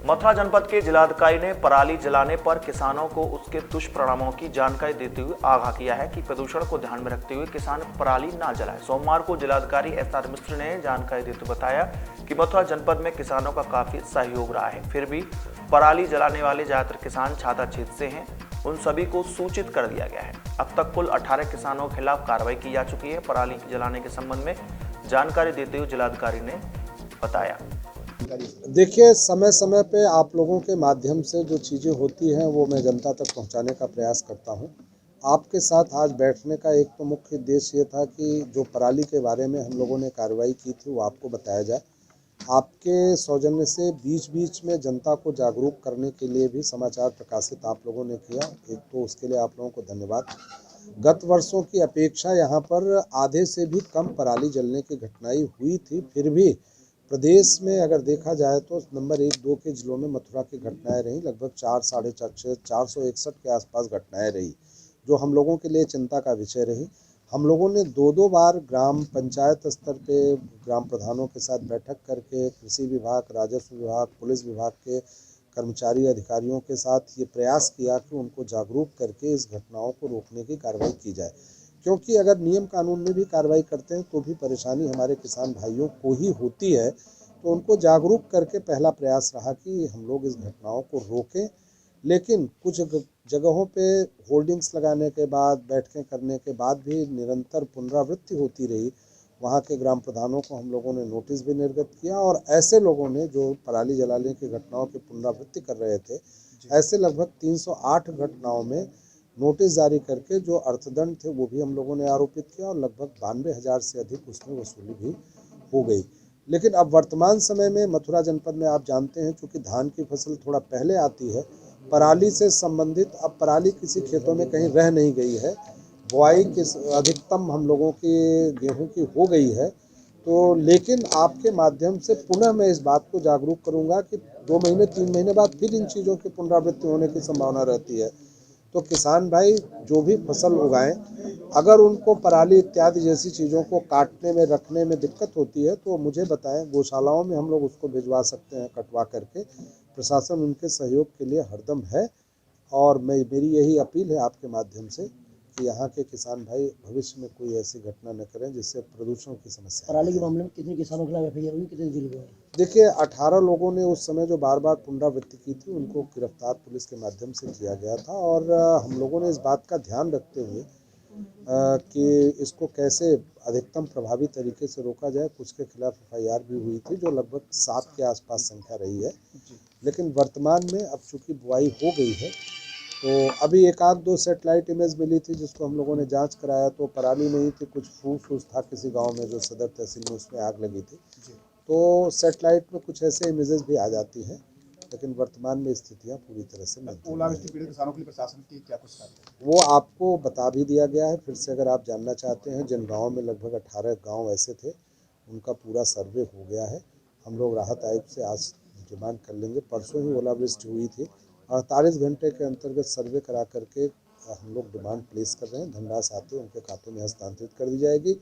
मथुरा जनपद के जिलाधिकारी ने पराली जलाने पर किसानों को उसके दुष्परिणामों की जानकारी देते हुए आगाह किया है कि प्रदूषण को ध्यान में रखते हुए किसान पराली ना जलाएं। सोमवार को जिलाधिकारी एसआर मिश्र ने जानकारी देते हुए बताया कि मथुरा जनपद में किसानों का काफी सहयोग रहा है, फिर भी पराली जलाने वाले ज्यादातर किसान छाता क्षेत्र से हैं। उन सभी को सूचित कर दिया गया है। अब तक कुल 18 किसानों के खिलाफ कार्रवाई की जा चुकी है। पराली जलाने के संबंध में जानकारी देते हुए जिलाधिकारी ने बताया। देखिए, समय समय पे आप लोगों के माध्यम से जो चीज़ें होती हैं वो मैं जनता तक पहुंचाने का प्रयास करता हूं। आपके साथ आज बैठने का एक तो मुख्य उद्देश्य ये था कि जो पराली के बारे में हम लोगों ने कार्रवाई की थी वो आपको बताया जाए। आपके सौजन्य से बीच बीच में जनता को जागरूक करने के लिए भी समाचार प्रकाशित आप लोगों ने किया, एक तो उसके लिए आप लोगों को धन्यवाद। गत वर्षों की अपेक्षा यहाँ पर आधे से भी कम पराली जलने की घटनाएं हुई थी, फिर भी प्रदेश में अगर देखा जाए तो नंबर 1-2 के जिलों में मथुरा की घटनाएं रही, लगभग 461 के आसपास घटनाएं रही, जो हम लोगों के लिए चिंता का विषय रही। हम लोगों ने 2-2 बार ग्राम पंचायत स्तर पे ग्राम प्रधानों के साथ बैठक करके कृषि विभाग, राजस्व विभाग, पुलिस विभाग के कर्मचारी अधिकारियों के साथ ये प्रयास किया कि उनको जागरूक करके इस घटनाओं को रोकने की कार्रवाई की जाए, क्योंकि अगर नियम कानून में भी कार्रवाई करते हैं तो भी परेशानी हमारे किसान भाइयों को ही होती है। तो उनको जागरूक करके पहला प्रयास रहा कि हम लोग इस घटनाओं को रोकें। लेकिन कुछ जगहों पे होर्डिंग्स लगाने के बाद, बैठकें करने के बाद भी निरंतर पुनरावृत्ति होती रही। वहाँ के ग्राम प्रधानों को हम लोगों ने नोटिस भी निर्गत किया और ऐसे लोगों ने जो पराली जलाने की घटनाओं की पुनरावृत्ति कर रहे थे, ऐसे लगभग 308 घटनाओं में नोटिस जारी करके जो अर्थदंड थे वो भी हम लोगों ने आरोपित किया और लगभग 92,000 से अधिक उसमें वसूली भी हो गई। लेकिन अब वर्तमान समय में मथुरा जनपद में आप जानते हैं, चूँकि धान की फसल थोड़ा पहले आती है, पराली से संबंधित अब पराली किसी खेतों में कहीं रह नहीं गई है। बुआई किस अधिकतम हम लोगों की गेहूं की हो गई है। तो लेकिन आपके माध्यम से पुनः मैं इस बात को जागरूक करूंगा कि 2 महीने 3 महीने बाद फिर इन चीज़ों की पुनरावृत्ति होने की संभावना रहती है। तो किसान भाई जो भी फसल उगाएं, अगर उनको पराली इत्यादि जैसी चीज़ों को काटने में, रखने में दिक्कत होती है तो मुझे बताएं, गौशालाओं में हम लोग उसको भिजवा सकते हैं कटवा करके। प्रशासन उनके सहयोग के लिए हरदम है और मेरी यही अपील है आपके माध्यम से कि यहाँ के किसान भाई भविष्य में कोई ऐसी घटना न करें जिससे प्रदूषण की समस्या। पराली के मामले में कितने किसानों के खिलाफ एफआईआर हुई, कितने जिले हुए? देखिए, 18 लोगों ने उस समय जो बार बार पुनरावृत्ति की थी उनको गिरफ्तार पुलिस के माध्यम से किया गया था और हम लोगों ने इस बात का ध्यान रखते हुए कि इसको कैसे अधिकतम प्रभावी तरीके से रोका जाए, कुछ के खिलाफ एफआईआर भी हुई थी जो लगभग 7 के आसपास संख्या रही है। लेकिन वर्तमान में अब चूँकि बुआई हो गई है तो अभी 1-2 सैटेलाइट इमेज मिली थी जिसको हम लोगों ने जांच कराया तो पराली नहीं थी, कुछ फूस था किसी गांव में जो सदर तहसील में, उसमें आग लगी थी। तो सैटेलाइट में कुछ ऐसे इमेजेस भी आ जाती हैं, लेकिन वर्तमान में स्थितियां पूरी तरह से ओलावृष्टि पीड़ित किसानों के लिए प्रशासन की क्या कुछ कार्य? वो आपको बता भी दिया गया है। फिर से अगर आप जानना चाहते हैं, जिन गाँव में लगभग 18 गाँव ऐसे थे उनका पूरा सर्वे हो गया है। हम लोग राहत आयुक्त से आज डिमांड कर लेंगे। परसों ही ओलावृष्टि हुई थी, 48 घंटे के अंतर्गत सर्वे करा करके हम लोग डिमांड प्लेस कर रहे हैं। धनराशि आते उनके खातों में हस्तांतरित कर दी जाएगी।